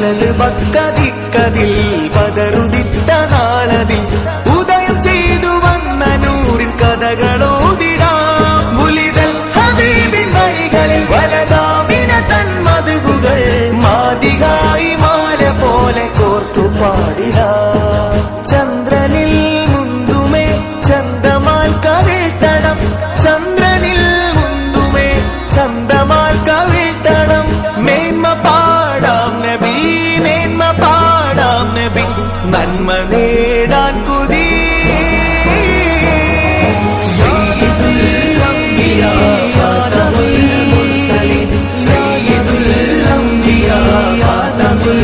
വലത് പക്കതിക്കതിൽ പതറുതിത്ത നാളതിൽ ഉദയം ചെയ്തു വന്ന നൂറിൻ കഥകളോതിടാം മുലിതൽ ഹബീബിൻ വഴികളിൽ വലതാമിന തന്മതുകൾ മാതികായി മാല പോലെ കോർത്തു പാടിടാം ചന്ദ്രനിൽ മുന്തുമേ ചന്ദമാൽ കവിട്ടണം ചന്ദ്രനിൽ മുന്തുമേ ചന്ദമാൽ കവിട്ടണം മേന്മ പാടാം നബി മേന്മ പാടാം നബി നന്മ നേടാൻ കുതി സയ്യിദുൽ അംബിയാ ഖാതമുൽ